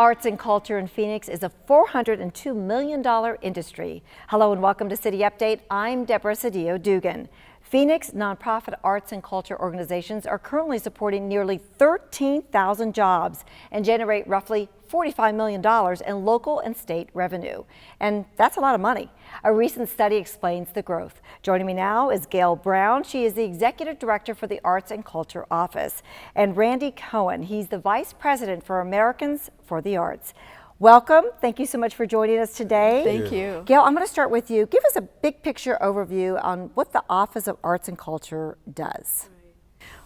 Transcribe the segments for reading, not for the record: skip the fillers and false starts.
Arts and culture in Phoenix is a $402 million industry. Hello and welcome to City Update. I'm Deborah Cedillo-Dugan. Phoenix nonprofit arts and culture organizations are currently supporting nearly 13,000 jobs and generate roughly $45 million in local and state revenue. And that's a lot of money. A recent study explains the growth. Joining me now is Gail Brown. She is the Executive Director for the Arts and Culture Office. And Randy Cohen, he's the Vice President for Americans for the Arts. Welcome. Thank you so much for joining us today. Thank you. Gail, I'm going to start with you. Give us a big picture overview on what the Office of Arts and Culture does.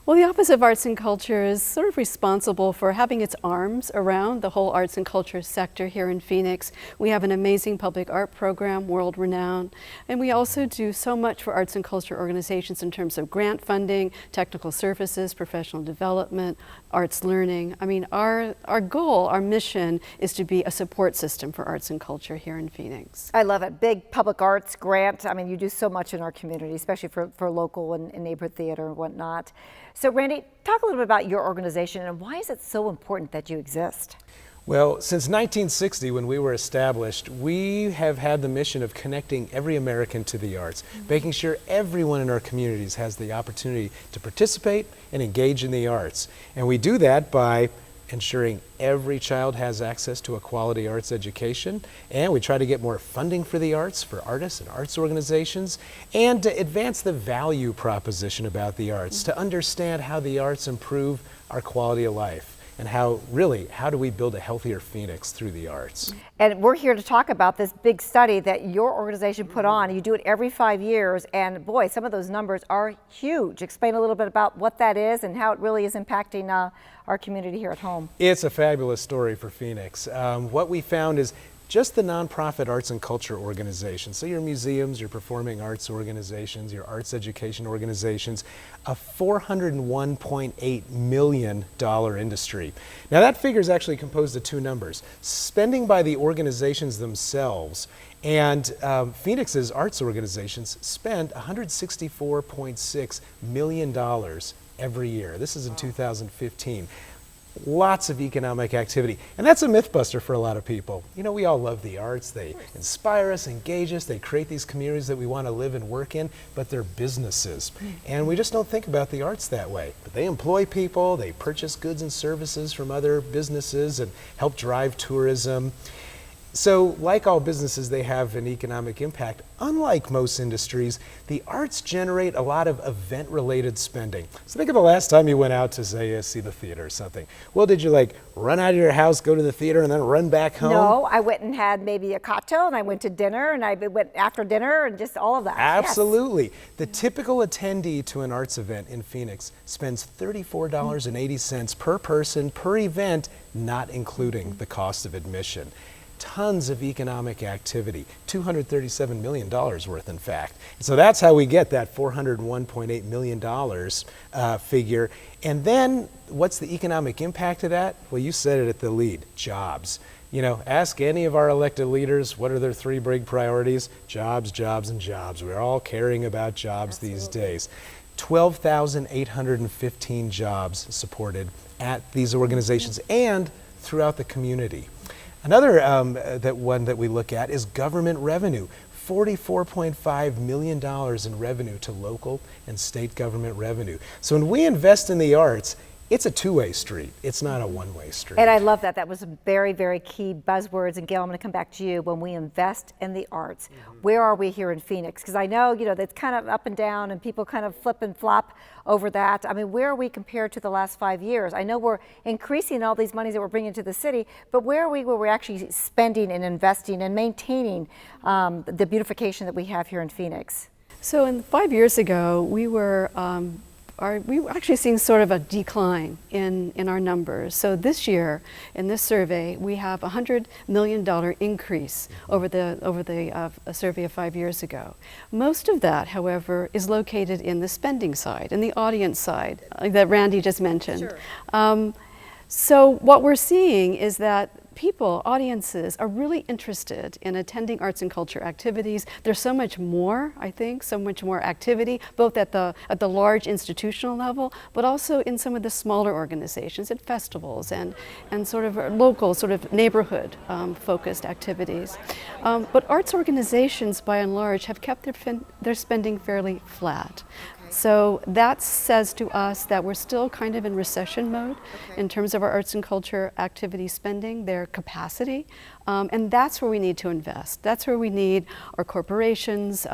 Well, the Office of Arts and Culture is sort of responsible for having its arms around the whole arts and culture sector here in Phoenix. We have an amazing public art program, world renowned, and we also do so much for arts and culture organizations in terms of grant funding, technical services, professional development, arts learning. I mean, our goal, our mission is to be a support system for arts and culture here in Phoenix. I love it. Big public arts grant. I mean, you do so much in our community, especially for local and neighborhood theater and whatnot. So Randy, talk a little bit about your organization and why is it so important that you exist? Well, since 1960, when we were established, we have had the mission of connecting every American to the arts, making sure everyone in our communities has the opportunity to participate and engage in the arts. And we do that by ensuring every child has access to a quality arts education, and we try to get more funding for the arts, for artists and arts organizations, and to advance the value proposition about the arts, to understand how the arts improve our quality of life. And how do we build a healthier Phoenix through the arts? And we're here to talk about this big study that your organization put on. You do it every 5 years, and boy, some of those numbers are huge. Explain a little bit about what that is and how it really is impacting our community here at home. It's a fabulous story for Phoenix. What we found is just the nonprofit arts and culture organizations, so your museums, your performing arts organizations, your arts education organizations, a $401.8 million industry. Now that figure is actually composed of two numbers, spending by the organizations themselves, and Phoenix's arts organizations spend $164.6 million every year. This is in 2015. Lots of economic activity. And that's a myth buster for a lot of people. You know, we all love the arts. They inspire us, engage us. They create these communities that we want to live and work in, but they're businesses. And we just don't think about the arts that way. But they employ people, they purchase goods and services from other businesses and help drive tourism. So, like all businesses, they have an economic impact. Unlike most industries, the arts generate a lot of event-related spending. So think of the last time you went out to, say, see the theater or something. Well, did you run out of your house, go to the theater, and then run back home? No, I went and had maybe a cocktail, and I went to dinner, and I went after dinner, and just all of that. Absolutely. Yes. The typical attendee to an arts event in Phoenix spends $34.80 per person per event, not including the cost of admission. Tons of economic activity, $237 million worth, in fact. So that's how we get that $401.8 million figure. And then what's the economic impact of that? Well, you said it at the lead, jobs. You know, ask any of our elected leaders, what are their three big priorities? Jobs, jobs, and jobs. We're all caring about jobs these days. 12,815 jobs supported at these organizations and throughout the community. Another one that we look at is government revenue. $44.5 million in revenue to local and state government revenue. So when we invest in the arts, it's a two-way street. It's not a one-way street. And I love that. That was very, very key buzzwords. And Gail, I'm going to come back to you. When we invest in the arts, where are we here in Phoenix? Because I know, that's kind of up and down and people kind of flip and flop over that. I mean, where are we compared to the last 5 years? I know we're increasing all these monies that we're bringing to the city, but where are we where we're actually spending and investing and maintaining the beautification that we have here in Phoenix? So 5 years ago, we were actually seeing sort of a decline in our numbers. So this year, in this survey, we have a $100 million increase over the survey of 5 years ago. Most of that, however, is located in the spending side, in the audience side that Randy just mentioned. Sure. So what we're seeing is that people, audiences, are really interested in attending arts and culture activities. There's so much more, I think, so much more activity, both at the large institutional level, but also in some of the smaller organizations, at festivals and sort of local, sort of neighborhood focused activities. But arts organizations, by and large, have kept their spending fairly flat. So that says to us that we're still kind of in recession mode in terms of our arts and culture activity spending, their capacity, and that's where we need to invest. That's where we need our corporations,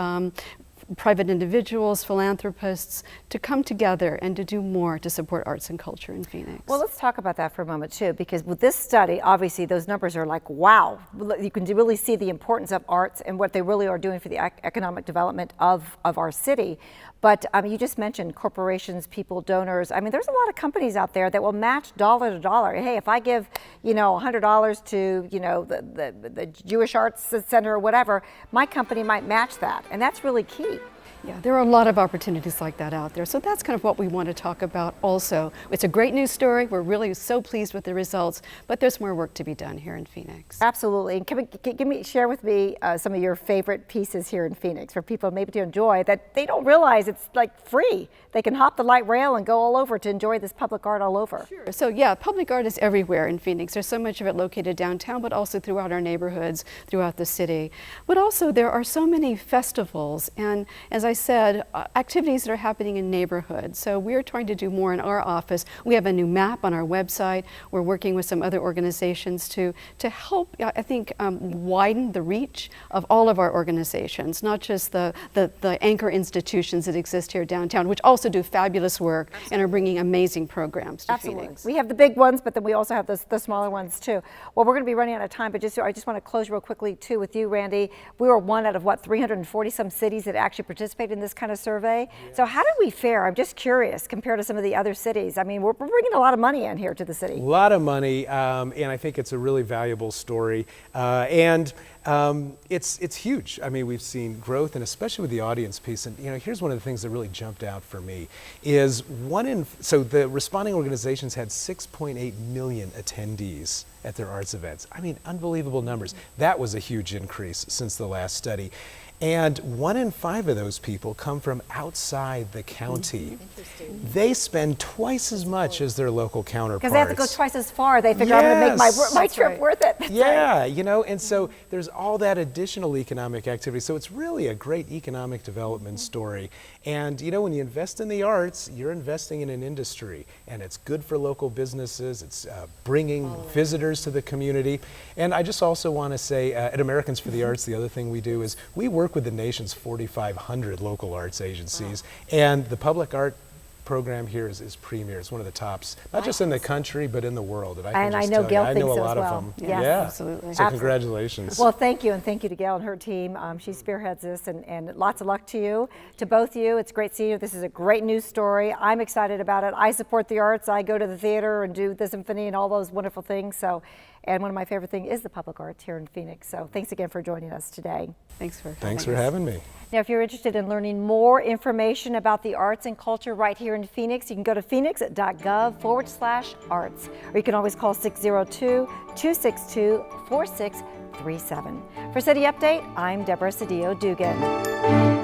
private individuals, philanthropists to come together and to do more to support arts and culture in Phoenix. Well, let's talk about that for a moment too, because with this study, obviously those numbers are like, wow, you can really see the importance of arts and what they really are doing for the economic development of our city. But you just mentioned corporations, people, donors. I mean, there's a lot of companies out there that will match dollar to dollar. Hey, if I give, $100 to, the Jewish Arts Center or whatever, my company might match that. And that's really key. Yeah, there are a lot of opportunities like that out there. So that's kind of what we want to talk about also. It's a great news story. We're really so pleased with the results, but there's more work to be done here in Phoenix. Absolutely. And share with me some of your favorite pieces here in Phoenix for people maybe to enjoy that they don't realize it's like free. They can hop the light rail and go all over to enjoy this public art all over. Sure. So yeah, public art is everywhere in Phoenix. There's so much of it located downtown, but also throughout our neighborhoods, throughout the city. But also there are so many festivals and, as I said, activities that are happening in neighborhoods. So we're trying to do more in our office. We have a new map on our website. We're working with some other organizations to help, I think, widen the reach of all of our organizations, not just the anchor institutions that exist here downtown, which also do fabulous work and are bringing amazing programs to Phoenix. We have the big ones, but then we also have the smaller ones too. Well, we're going to be running out of time, but I just want to close real quickly too with you, Randy. We were one out of 340 some cities that actually participate in this kind of survey. Yeah. So how did we fare? I'm just curious compared to some of the other cities. I mean, we're bringing a lot of money in here to the city. A lot of money, and I think it's a really valuable story. It's huge. I mean, we've seen growth, and especially with the audience piece. And here's one of the things that really jumped out for me is so the responding organizations had 6.8 million attendees at their arts events. I mean, unbelievable numbers. That was a huge increase since the last study. And 1 in 5 of those people come from outside the county. They spend twice as much as their local counterparts. Because they have to go twice as far. They figure, I'm going to make my trip worth it. That's right. And so there's all that additional economic activity. So it's really a great economic development story. And when you invest in the arts, you're investing in an industry. And it's good for local businesses. It's bringing visitors to the community. And I just also want to say, at Americans for the Arts, the other thing we do is we work with the nation's 4,500 local arts agencies, and the public art program here is premier. It's one of the tops, not just in the country, but in the world. And I know Gail thinks so as well. I know a lot of them. Yes, yeah, absolutely. So congratulations. Well, thank you, and thank you to Gail and her team. She spearheads this, and lots of luck to you, to both of you. It's great seeing you. This is a great news story. I'm excited about it. I support the arts. I go to the theater and do the symphony and all those wonderful things. And one of my favorite things is the public arts here in Phoenix. So thanks again for joining us today. Thanks for having me. Now, if you're interested in learning more information about the arts and culture right here in Phoenix, you can go to phoenix.gov/arts, or you can always call 602-262-4637. For City Update, I'm Deborah Cedillo Dugan.